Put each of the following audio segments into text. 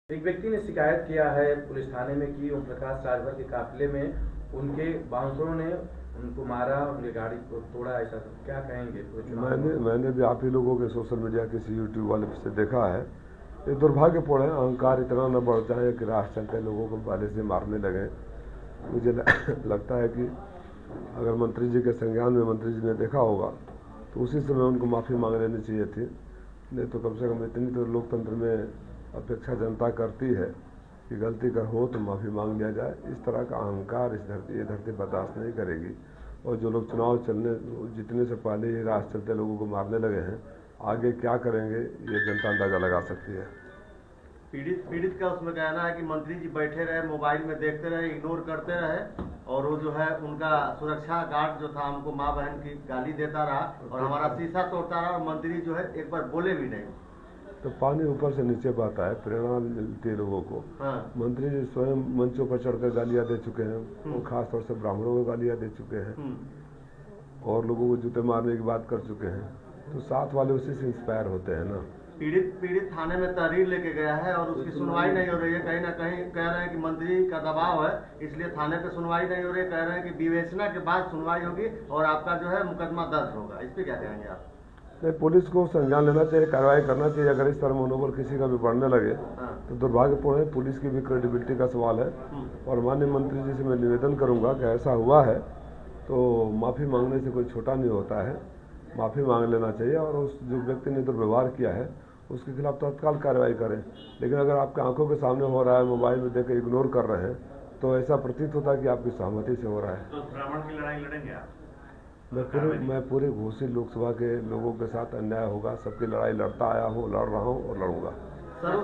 एक व्यक्ति ने शिकायत किया है पुलिस थाने में कि ओम प्रकाश राजभर के काफिले में उनके बाउंसरों ने उनको मारा, उनकी गाड़ी को तोड़ा, ऐसा क्या कहेंगे? मैंने भी आप ही लोगों के सोशल मीडिया किसी यूट्यूब वाले से देखा है। ये दुर्भाग्यपूर्ण है, अहंकार इतना न बढ़ जाए कि राह चलते लोगों को पहले से मारने लगे। मुझे लगता है कि अगर मंत्री जी के संज्ञान में मंत्री जी ने देखा होगा तो उसी समय उनको माफ़ी मांग लेनी चाहिए थी। नहीं तो कम से कम इतनी तो लोकतंत्र में अपेक्षा जनता करती है कि गलती कर हो तो माफ़ी मांग लिया जाए। इस तरह का अहंकार ये धरती बर्दाश्त नहीं करेगी। और जो लोग चुनाव जीतने से पहले ही राह चलते लोगों को मारने लगे हैं, आगे क्या करेंगे ये जनता अंदाजा लगा सकती है। पीड़ित का उसमें कहना है कि मंत्री जी बैठे रहे, मोबाइल में देखते रहे, इग्नोर करते रहे, और वो जो है उनका सुरक्षा गार्ड जो था हमको माँ बहन की गाली देता रहा और हमारा शीशा तोड़ता रहा, और मंत्री जो है एक बार बोले भी नहीं। तो पानी ऊपर से नीचे बहता है, प्रेरणा मिलती है लोगों को। मंत्री जी स्वयं मंचों पर चढ़कर गालियां दे चुके हैं, वो खासतौर से ब्राह्मणों को गालियां दे चुके हैं और लोगों को जूते मारने की बात कर चुके हैं। तो साथ वाले उसी से इंस्पायर होते हैं ना। पीड़ित थाने में तहरीर लेके गया है और उसकी सुनवाई नहीं हो रही है। कहीं ना कहीं कह रहे हैं कि मंत्री का दबाव है, इसलिए थाने पे सुनवाई नहीं हो रही है। कह रहे हैं कि विवेचना के बाद सुनवाई होगी और आपका जो है मुकदमा दर्ज होगा। इस पे क्या कहेंगे आप? नहीं, पुलिस को संज्ञान लेना चाहिए, कार्रवाई करना चाहिए। अगर इस तरह मनोबल किसी का भी बढ़ने लगे तो दुर्भाग्यपूर्ण है। पुलिस की भी क्रेडिबिलिटी का सवाल है। और माननीय मंत्री जी से मैं निवेदन करूंगा कि ऐसा हुआ है तो माफ़ी मांगने से कोई छोटा नहीं होता है, माफ़ी मांग लेना चाहिए। और उस जो व्यक्ति ने दुर्व्यवहार किया है उसके खिलाफ तत्काल कार्रवाई करें। लेकिन अगर आपके आंखों के सामने हो रहा है, मोबाइल में देख इग्नोर कर रहे हैं, तो ऐसा प्रतीत होता है कि आपकी सहमति से हो रहा है। तो ब्राह्मण की लड़ाई लड़ेंगे आप? मैं पूरे घोषी लोकसभा के लोगों के साथ अन्याय होगा, सबकी लड़ाई लड़ता आया हूँ, लड़ रहा हूँ और लड़ूंगा। सर,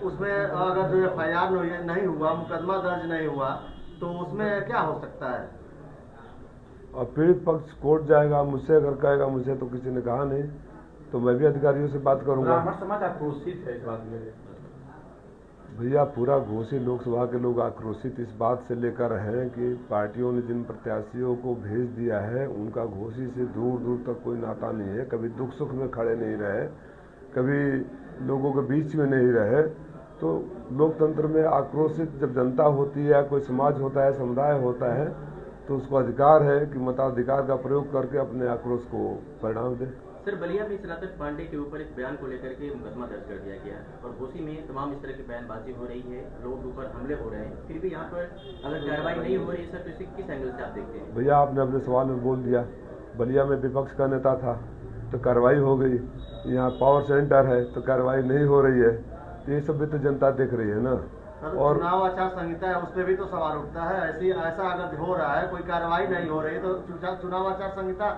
उसमें अगर जो FIR नहीं हुआ, मुकदमा दर्ज नहीं हुआ, तो उसमें क्या हो सकता है? और पीड़ित पक्ष कोर्ट जाएगा, मुझसे अगर कहेगा, मुझे तो किसी ने कहा नहीं, तो मैं भी अधिकारियों से बात करूंगा। ब्राह्मण समाज आक्रोशित है इस बात में। भैया, पूरा घोषी लोकसभा के लोग आक्रोशित इस बात से लेकर हैं कि पार्टियों ने जिन प्रत्याशियों को भेज दिया है उनका घोषी से दूर दूर तक कोई नाता नहीं है। कभी दुख सुख में खड़े नहीं रहे, कभी लोगों के बीच में नहीं रहे। तो लोकतंत्र में आक्रोशित जब जनता होती है, कोई समाज होता है, समुदाय होता है, तो उसको अधिकार है कि मताधिकार का प्रयोग करके अपने आक्रोश को परिणाम दे। सर, बलिया में शरारत पांडे के ऊपर एक बयान को लेकर के मुकदमा दर्ज कर दिया गया और घोसी में तमाम इस तरह की बयानबाजी हो रही है, लोगों के ऊपर हमले हो रहे हैं, फिर भी यहाँ पर अगर कार्रवाई नहीं हो रही है सर, तो इसे किस एंगल से आप देखते हैं? भैया, आपने अपने सवाल में बोल दिया। बलिया में विपक्ष का नेता था तो कार्रवाई हो गई, यहाँ पावर सेंटर है तो कार्रवाई नहीं हो रही है। तो ये सब भी तो जनता देख रही है ना। और चुनाव आचार संहिता है, उस पर भी तो सवाल उठता है। ऐसा अगर हो रहा है, कोई कार्रवाई नहीं हो रही तो चुनाव आचार संहिता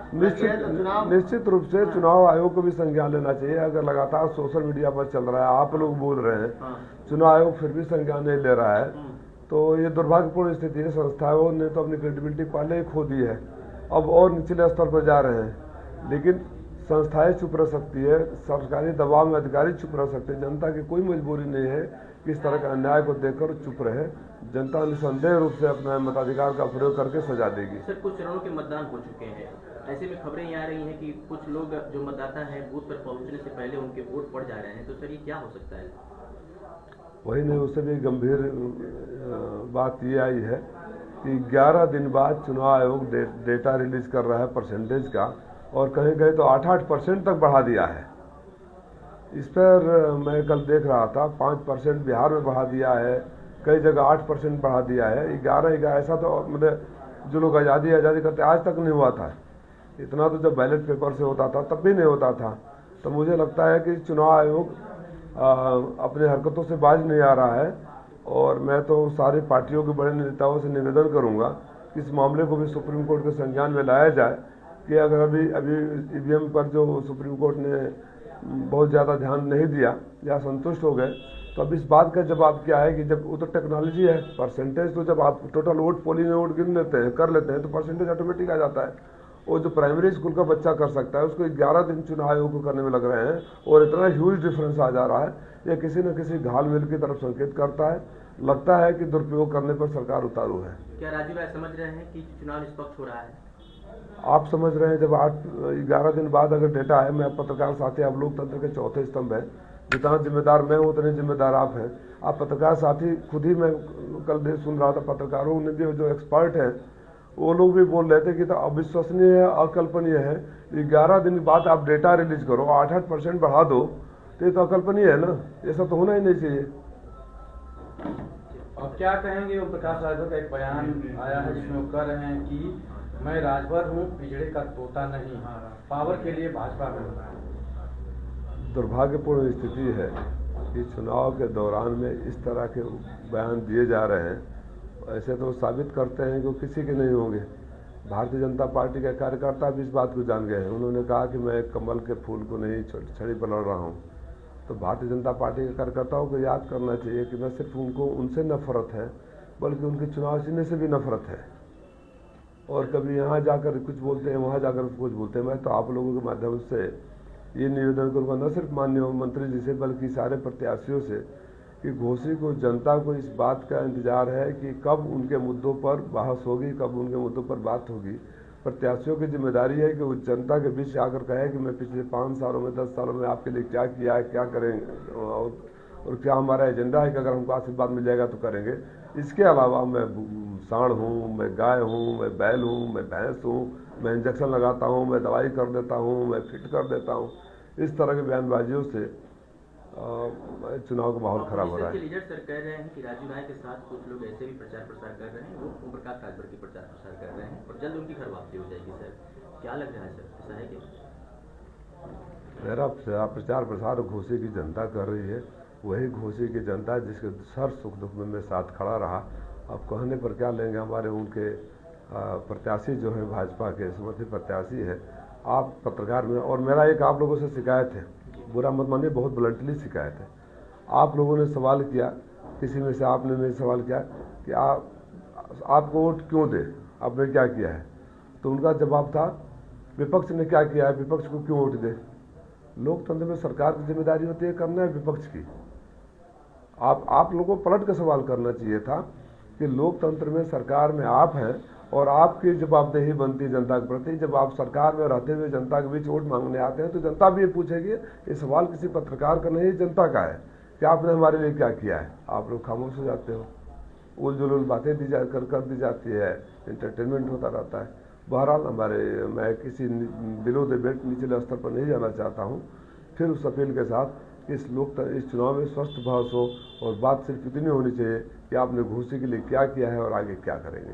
निश्चित रूप से चुनाव आयोग को भी संज्ञान लेना चाहिए। अगर लगातार सोशल मीडिया पर चल रहा है, आप लोग बोल रहे हैं, चुनाव आयोग फिर भी संज्ञान नहीं ले रहा है, तो ये दुर्भाग्यपूर्ण स्थिति है। संस्थाओं ने तो अपनी क्रेडिबिलिटी पहले ही खो दी है, अब और निचले स्तर पर जा रहे हैं। लेकिन संस्थाएं चुप रह सकती है, सरकारी दबाव में अधिकारी चुप रह सकते हैं। जनता की कोई मजबूरी नहीं है कि इस तरह के अन्याय को देखकर चुप रहे। जनता निसंदेह रूप से अपना मताधिकार का प्रयोग करके सजा देगी। सर, कुछ चरणों के मतदान हो चुके हैं, ऐसे में खबरें ये आ रही हैं कि कुछ लोग जो मतदाता हैं बूथ पर पहुंचने से पहले उनके वोट पड़ जा रहे हैं, तो सर ये क्या हो सकता है? वही नहीं, उससे भी गंभीर बात ये आई है कि 11 दिन बाद चुनाव आयोग डेटा रिलीज कर रहा है परसेंटेज का, और कहीं गए तो 8% तक बढ़ा दिया है। इस पर मैं कल देख रहा था, 5% बिहार में बढ़ा दिया है, कई जगह 8% बढ़ा दिया है। 11 ऐसा तो मतलब जो लोग आज़ादी करते आज तक नहीं हुआ था। इतना तो जब बैलेट पेपर से होता था तब भी नहीं होता था। तो मुझे लगता है कि चुनाव आयोग अपने हरकतों से बाज नहीं आ रहा है। और मैं तो सारी पार्टियों के बड़े नेताओं से निवेदन करूंगा कि इस मामले को भी सुप्रीम कोर्ट के संज्ञान में लाया जाए कि अगर अभी EVM पर जो सुप्रीम कोर्ट ने बहुत ज़्यादा ध्यान नहीं दिया या संतुष्ट हो गए, तो अब इस बात का जवाब क्या है कि जब वो तो टेक्नोलॉजी है, परसेंटेज तो जब आप टोटल वोट पोलिंग में वोट गिन लेते हैं, कर लेते हैं, तो परसेंटेज ऑटोमेटिक आ जाता है। वो जो प्राइमरी स्कूल का बच्चा कर सकता है उसको 11 दिन चुनाव आयोग को करने में लग रहे हैं, और इतना ह्यूज डिफरेंस आ जा रहा है। ये किसी न किसी घाल-मेल की तरफ संकेत करता है। लगता है कि दुरुपयोग करने पर सरकार उतारू है। क्या राजीव राय समझ रहे हैं कि चुनाव निष्पक्ष हो रहा है? आप समझ रहे हैं, जब 11 दिन बाद अगर डेटा है, मैं पत्रकार साथी, आप लोकतंत्र के चौथे स्तंभ है, जितना जिम्मेदार मैं हूँ उतने जिम्मेदार आप हैं। आप पत्रकार साथी खुद ही, मैं कल सुन रहा था पत्रकारों ने जो एक्सपर्ट हैं वो लोग भी बोल रहे थे कि तो अविश्वसनीय है, अकल्पनीय है। 11 दिन बाद आप डेटा रिलीज करो, 8% बढ़ा दो, तो ये तो अकल्पनीय है ना, ये सब तो होना ही नहीं चाहिए। और क्या कहेंगे ओम प्रकाश राजभर का एक बयान आया है जिसमें वो कह रहे हैं कि मैं राजभर हूँ, पिछड़े का तोता नहीं, पावर के लिए भाजपा में होता है। दुर्भाग्यपूर्ण स्थिति है कि चुनाव के दौरान में इस तरह के बयान दिए जा रहे हैं। ऐसे तो साबित करते हैं कि वो किसी के नहीं होंगे। भारतीय जनता पार्टी के कार्यकर्ता भी इस बात को जान गए हैं। उन्होंने कहा कि मैं कमल के फूल को नहीं छड़ी पर लड़ रहा हूँ। तो भारतीय जनता पार्टी के कार्यकर्ताओं को याद करना चाहिए कि न सिर्फ उनको उनसे नफरत है, बल्कि उनके चुनाव चिन्ह से भी नफरत है। और कभी यहाँ जाकर कुछ बोलते हैं, वहाँ जाकर कुछ बोलते हैं। मैं तो आप लोगों के माध्यम से ये निवेदन करूँगा, न सिर्फ माननीय मंत्री जी से बल्कि सारे प्रत्याशियों से, कि घोसी को, जनता को इस बात का इंतजार है कि कब उनके मुद्दों पर बहस होगी, कब उनके मुद्दों पर बात होगी। प्रत्याशियों की जिम्मेदारी है कि वो जनता के बीच आकर कहे कि मैं पिछले 5 सालों में, 10 सालों में आपके लिए क्या किया है, क्या करेंगे और क्या हमारा एजेंडा है कि अगर हमको आशीर्वाद मिल जाएगा तो करेंगे। इसके अलावा मैं सांड हूँ, मैं गाय हूँ, मैं बैल हूँ, मैं भैंस हूँ, मैं इंजेक्शन लगाता हूँ, मैं दवाई कर देता हूँ, मैं फिट कर देता हूँ, इस तरह के बयानबाजियों से चुनाव का माहौल खराब हो रहा है। लीडर सर कह रहे हैं कि राजू राय के साथ कुछ लोग ऐसे भी प्रचार प्रसार कर रहे हैं, वो ओम प्रकाश राजभर की प्रचार प्रसार कर रहे हैं और जल्द उनकी घर वापसी हो जाएगी। सर क्या लग रहा है सर, ऐसा है क्या? मेरा प्रचार प्रसार घोसी की जनता कर रही है, वही घोसी की जनता जिसके हर सुख दुख में मैं साथ खड़ा रहा। अब कहने पर क्या लेंगे, हमारे उनके प्रत्याशी जो है भाजपा के समर्थित प्रत्याशी है। आप पत्रकार में, और मेरा एक आप लोगों से शिकायत है, बुरा मत मानिए, बहुत ब्लंटली शिकायत है। आप लोगों ने सवाल किया, किसी में से आपने मेरे सवाल किया कि आपको वोट क्यों दे, आपने क्या किया है। तो उनका जवाब था विपक्ष ने क्या किया है, विपक्ष को क्यों वोट दे। लोकतंत्र में सरकार की जिम्मेदारी होती है करना है विपक्ष की। आप लोगों को पलट कर सवाल करना चाहिए था कि लोकतंत्र में सरकार में आप हैं और आपकी जवाबदेही बनती है जनता के प्रति। जब आप सरकार में रहते हुए जनता के बीच वोट मांगने आते हैं तो जनता भी ये पूछेगी, ये सवाल किसी पत्रकार का नहीं, जनता का है कि आपने हमारे लिए क्या किया है। आप लोग खामोश हो जाते हो, उल जुलूल बातें कर दी जाती है, एंटरटेनमेंट होता रहता है। बहरहाल मैं किसी बिलो द बेल्ट निचले स्तर पर नहीं जाना चाहता हूँ। फिर उस अपील के साथ कि इस चुनाव में स्वस्थ बहस हो और बात सिर्फ इतनी होनी चाहिए कि आपने घोसी के लिए क्या किया है और आगे क्या करेंगे।